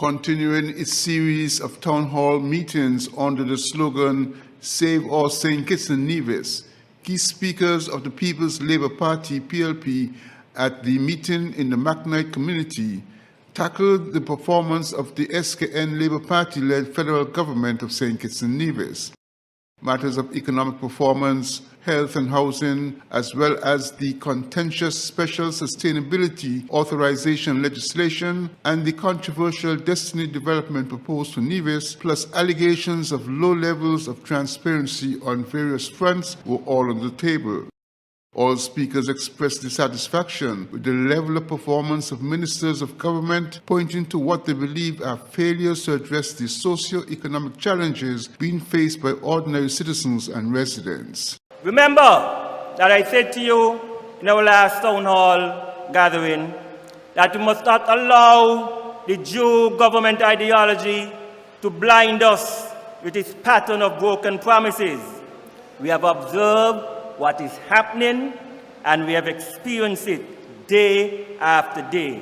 Continuing its series of town hall meetings under the slogan, Save All St. Kitts and Nevis, key speakers of the People's Labour Party, PLP, at the meeting in the McKnight community tackled the performance of the SKN Labour Party-led federal government of St. Kitts and Nevis. Matters of economic performance, health and housing, as well as the contentious special sustainability authorization legislation and the controversial destiny development proposed for Nevis, plus allegations of low levels of transparency on various fronts, were all on the table. All speakers expressed dissatisfaction with the level of performance of ministers of government, pointing to what they believe are failures to address the socio-economic challenges being faced by ordinary citizens and residents. Remember that I said to you in our last town hall gathering that we must not allow the Jew government ideology to blind us with its pattern of broken promises. We have observed what is happening, and we have experienced it day after day.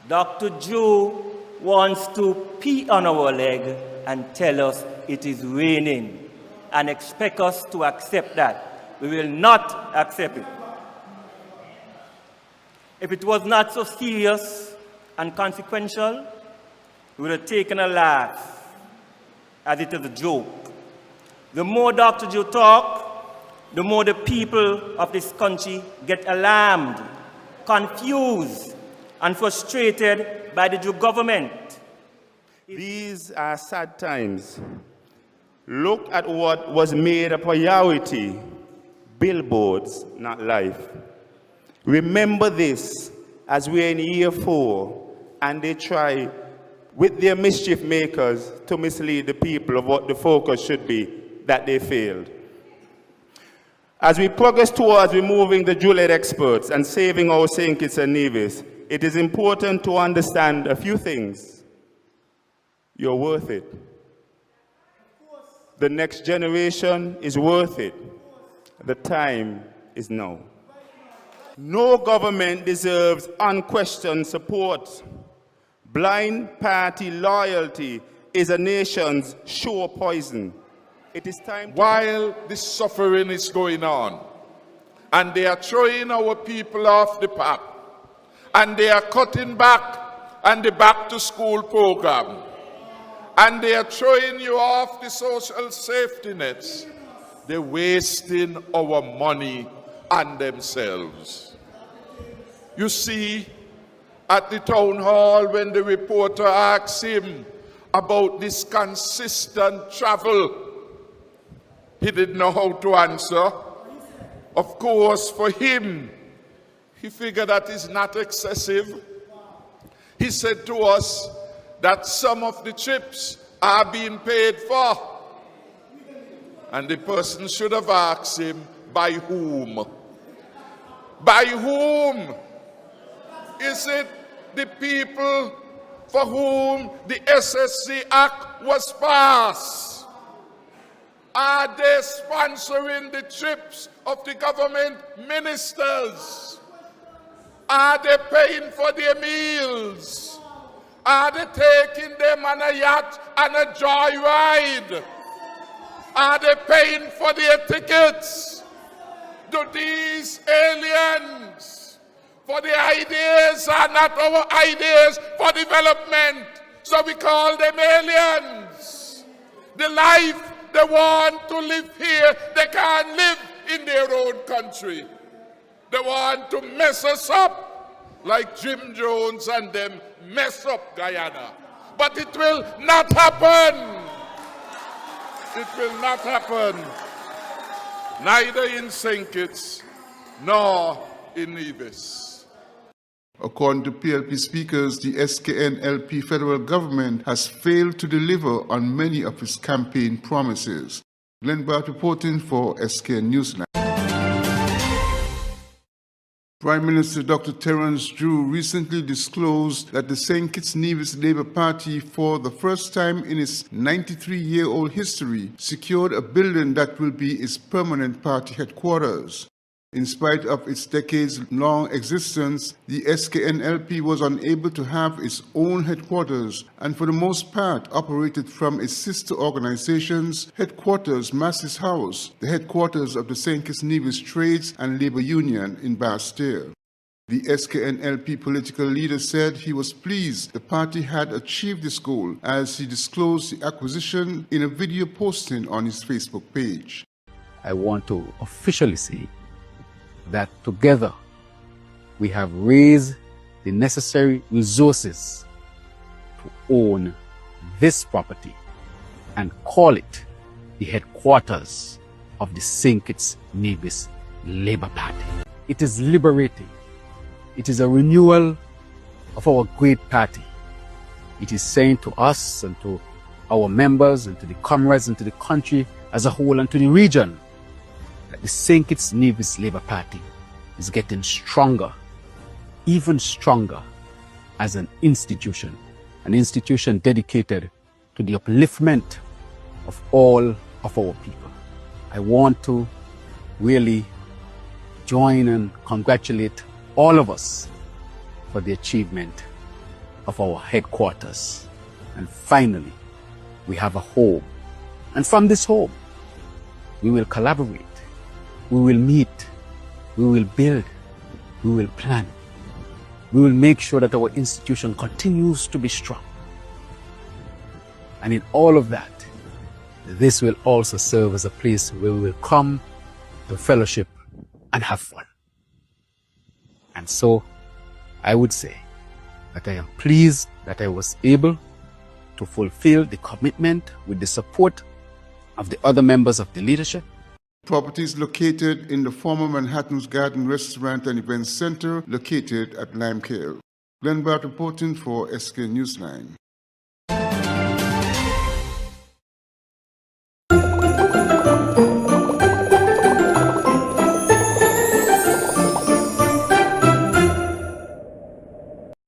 Dr. Jew wants to pee on our leg and tell us it is raining and expect us to accept that. We will not accept it. If it was not so serious and consequential, we would have taken a laugh, as it is a joke. The more Dr. Jew talk, the more the people of this country get alarmed, confused, and frustrated by the Jew government. These are sad times. Look at what was made a priority: billboards, not life. Remember this as we're in year 4 and they try with their mischief makers to mislead the people of what the focus should be, that they failed. As we progress towards removing the Jew-led experts and saving our St. Kitts and Nevis, it is important to understand a few things. You're worth it. The next generation is worth it. The time is now. No government deserves unquestioned support. Blind party loyalty is a nation's sure poison. It is time. While this suffering is going on, and they are throwing our people off the path, and they are cutting back on the back to school program, and they are throwing you off the social safety nets, they're wasting our money on themselves. You see, at the town hall, when the reporter asked him about this consistent travel, he didn't know how to answer. Of course, for him, he figured that is not excessive. He said to us that some of the trips are being paid for. And the person should have asked him, by whom? By whom? Is it the people for whom the SSC Act was passed? Are they sponsoring the trips of the government ministers? Are they paying for their meals? Are they taking them on a yacht and a joyride? Are they paying for their tickets? Do these aliens, for the ideas are not our ideas for development, so we call them aliens. The life they want to live here, they can't live in their own country. They want to mess us up like Jim Jones and them mess up Guyana. But it will not happen. It will not happen. Neither in St. Kitts nor in Nevis. According to PLP speakers, the SKN-LP federal government has failed to deliver on many of its campaign promises. Glenn Bart reporting for SKN Newsline. Prime Minister Dr. Terence Drew recently disclosed that the St. Kitts Nevis Labour Party, for the first time in its 93-year-old history, secured a building that will be its permanent party headquarters. In spite of its decades-long existence, the SKNLP was unable to have its own headquarters and for the most part operated from its sister organization's headquarters, Masses House, the headquarters of the St. Kitts Nevis Trades and Labor Union in Bastille. The SKNLP political leader said he was pleased the party had achieved this goal as he disclosed the acquisition in a video posting on his Facebook page. I want to officially say that together we have raised the necessary resources to own this property and call it the headquarters of the St. Kitts Nevis Labour Party. It is liberating. It is a renewal of our great party. It is saying to us and to our members and to the comrades and to the country as a whole and to the region that the St. Kitts Nevis Labour Party is getting stronger, even stronger as an institution dedicated to the upliftment of all of our people. I want to really join and congratulate all of us for the achievement of our headquarters. And finally, we have a home. And from this home, we will collaborate, we will meet, we will build, we will plan. We will make sure that our institution continues to be strong. And in all of that, this will also serve as a place where we will come to fellowship and have fun. And so, I would say that I am pleased that I was able to fulfill the commitment with the support of the other members of the leadership. Property is located in the former Manhattan's Garden Restaurant and Event Center located at Limekale. Glenn Bart reporting for SK Newsline.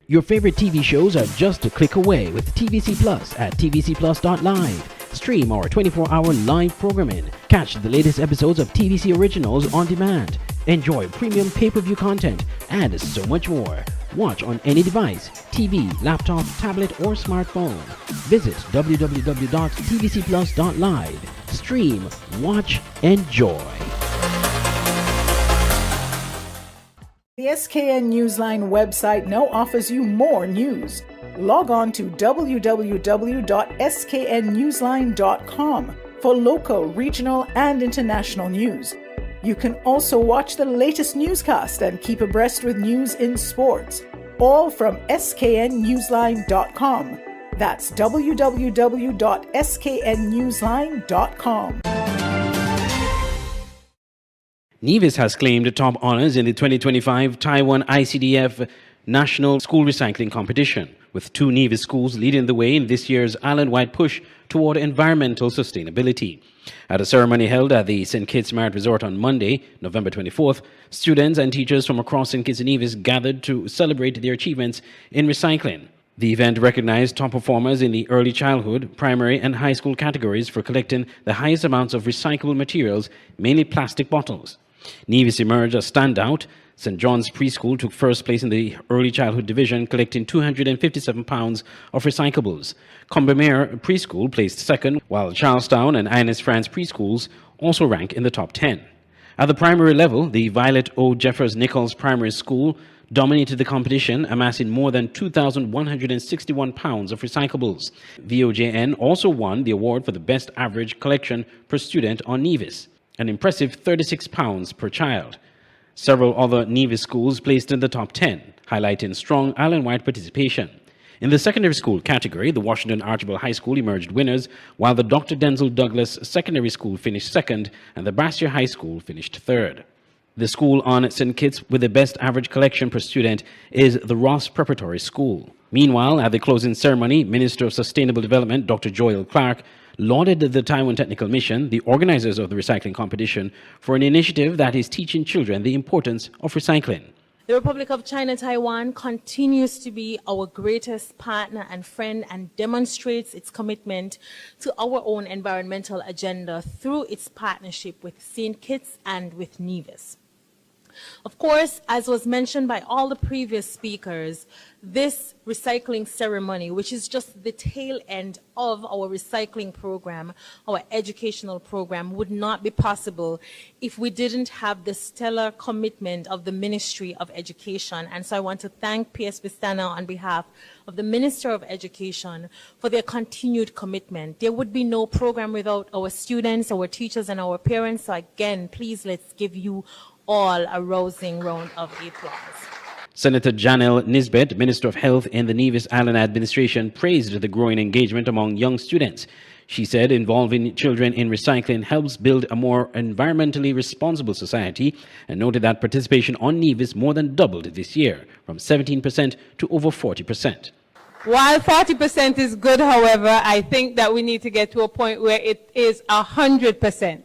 Your favorite TV shows are just a click away with TVC Plus at tvcplus.live. Stream our 24-hour live programming. Catch the latest episodes of TVC Originals on demand. Enjoy premium pay-per-view content and so much more. Watch on any device, TV, laptop, tablet, or smartphone. Visit www.tvcplus.live. Stream, watch, enjoy. The SKN Newsline website now offers you more news. Log on to www.sknnewsline.com for local, regional, and international news. You can also watch the latest newscast and keep abreast with news in sports, all from sknnewsline.com. That's www.sknnewsline.com. Nevis has claimed top honors in the 2025 Taiwan ICDF National School Recycling Competition, with 2 Nevis schools leading the way in this year's island-wide push toward environmental sustainability. At a ceremony held at the St. Kitts Marriott Resort on Monday, November 24th, students and teachers from across St. Kitts and Nevis gathered to celebrate their achievements in recycling. The event recognized top performers in the early childhood, primary, and high school categories for collecting the highest amounts of recyclable materials, mainly plastic bottles. Nevis emerged as standout. St. John's Preschool took first place in the early childhood division, collecting 257 pounds of recyclables. Combermere Preschool placed second, while Charlestown and Ines France Preschools also rank in the top 10. At the primary level, the Violet O. Jeffers Nichols Primary School dominated the competition, amassing more than 2,161 pounds of recyclables. VOJN also won the award for the best average collection per student on Nevis, an impressive 36 pounds per child. Several other Nevis schools placed in the top 10, highlighting strong island-wide participation. In the secondary school category, the Washington Archibald High School emerged winners, while the Dr. Denzel Douglas Secondary School finished second and the Bastyr High School finished third. The school on St. Kitts with the best average collection per student is the Ross Preparatory School. Meanwhile, at the closing ceremony, Minister of Sustainable Development Dr. Joel Clark lauded the Taiwan Technical Mission, the organizers of the recycling competition, for an initiative that is teaching children the importance of recycling. The Republic of China Taiwan continues to be our greatest partner and friend and demonstrates its commitment to our own environmental agenda through its partnership with St. Kitts and with Nevis. Of course, as was mentioned by all the previous speakers, this recycling ceremony, which is just the tail end of our recycling program, our educational program, would not be possible if we didn't have the stellar commitment of the Ministry of Education. And so I want to thank PS Bistana on behalf of the Minister of Education for their continued commitment. There would be no program without our students, our teachers, and our parents. So again, please let's give you all a rousing round of applause. Senator Janelle Nisbet, Minister of Health in the Nevis Island administration, praised the growing engagement among young students. She said involving children in recycling helps build a more environmentally responsible society, and noted that participation on Nevis more than doubled this year, from 17% to over 40%. While 40% is good, however, I think that we need to get to a point where it is 100%.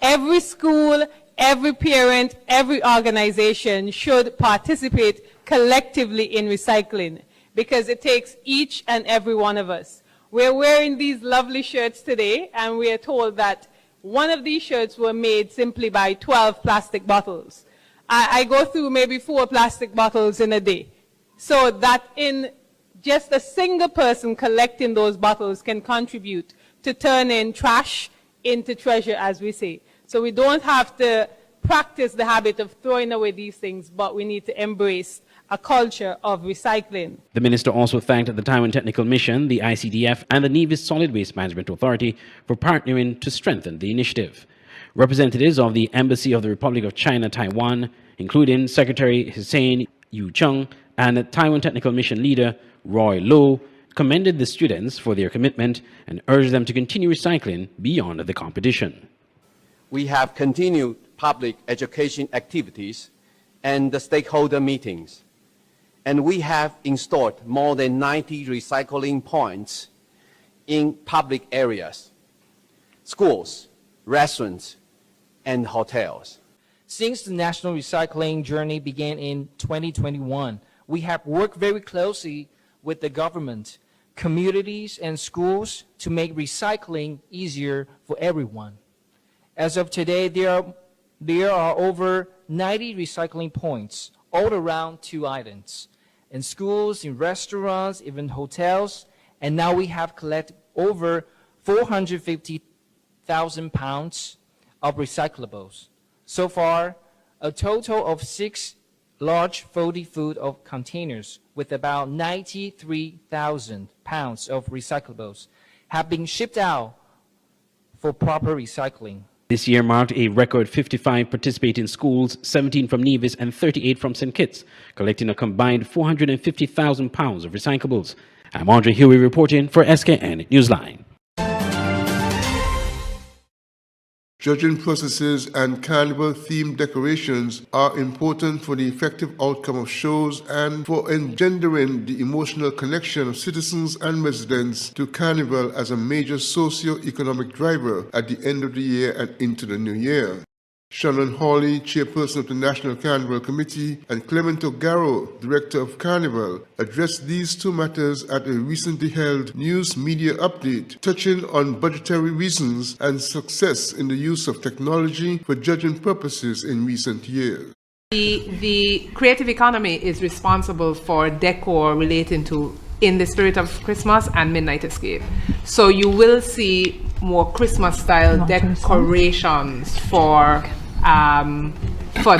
Every school, every parent, every organization should participate collectively in recycling, because it takes each and every one of us. We're wearing these lovely shirts today, and we are told that one of these shirts were made simply by 12 plastic bottles. I go through maybe 4 plastic bottles in a day. So that in just a single person collecting those bottles can contribute to turning trash into treasure, as we say. So we don't have to practice the habit of throwing away these things, but we need to embrace a culture of recycling. The minister also thanked the Taiwan Technical Mission, the ICDF, and the Nevis Solid Waste Management Authority for partnering to strengthen the initiative. Representatives of the Embassy of the Republic of China, Taiwan, including Secretary Hussein Yu Chung and the Taiwan Technical Mission leader Roy Low, commended the students for their commitment and urged them to continue recycling beyond the competition. We have continued public education activities and the stakeholder meetings, and we have installed more than 90 recycling points in public areas, schools, restaurants, and hotels. Since the national recycling journey began in 2021, we have worked very closely with the government, communities, and schools to make recycling easier for everyone. As of today, there are over 90 recycling points all around 2 islands, in schools, in restaurants, even hotels, and now we have collected over 450,000 pounds of recyclables. So far, a total of 6 large 40-foot of containers with about 93,000 pounds of recyclables have been shipped out for proper recycling. This year marked a record 55 participating schools, 17 from Nevis and 38 from St. Kitts, collecting a combined 450,000 pounds of recyclables. I'm Andre Huey reporting for SKN Newsline. Judging processes and carnival-themed decorations are important for the effective outcome of shows and for engendering the emotional connection of citizens and residents to carnival as a major socio-economic driver at the end of the year and into the new year. Shannon Hawley, chairperson of the National Carnival Committee, and Clement O'Garrow, director of Carnival, addressed these 2 matters at a recently held news media update, touching on budgetary reasons and success in the use of technology for judging purposes in recent years. The creative economy is responsible for decor relating to In the Spirit of Christmas and Midnight Escape. So you will see more Christmas-style decorations for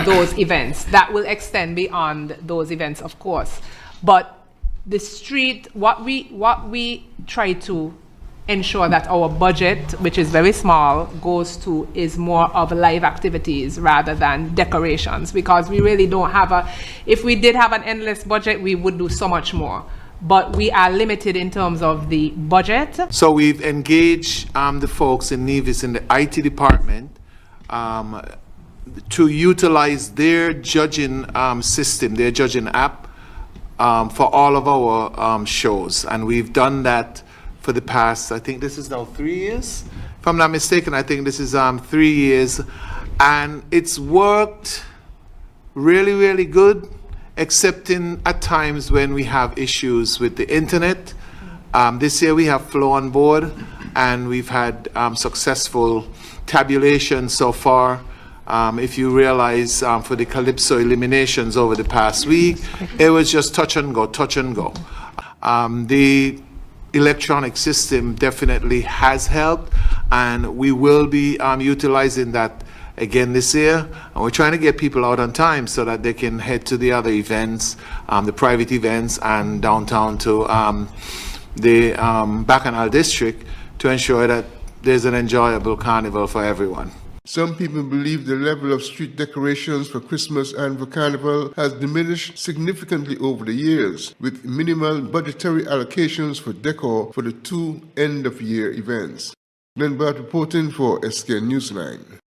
those events. That will extend beyond those events, of course. But the street, what we try to ensure that our budget, which is very small, goes to is more of live activities rather than decorations, because we really don't have if we did have an endless budget, we would do so much more. But we are limited in terms of the budget. So we've engaged the folks in Nevis in the IT department to utilize their judging system, their judging app for all of our shows. And we've done that for the past, I think this is now 3 years. If I'm not mistaken, I think this is 3 years. And it's worked really, really good, excepting at times when we have issues with the internet. This year we have Flow on board, and we've had successful tabulation so far. If you realize for the Calypso eliminations over the past week, it was just touch and go, touch and go. The electronic system definitely has helped, and we will be utilizing that again this year. And we're trying to get people out on time so that they can head to the other events, the private events, and downtown to the Bacchanal District to ensure that there's an enjoyable carnival for everyone. Some people believe the level of street decorations for Christmas and for Carnival has diminished significantly over the years, with minimal budgetary allocations for decor for the two end-of-year events. Glenn Bart reporting for SK Newsline.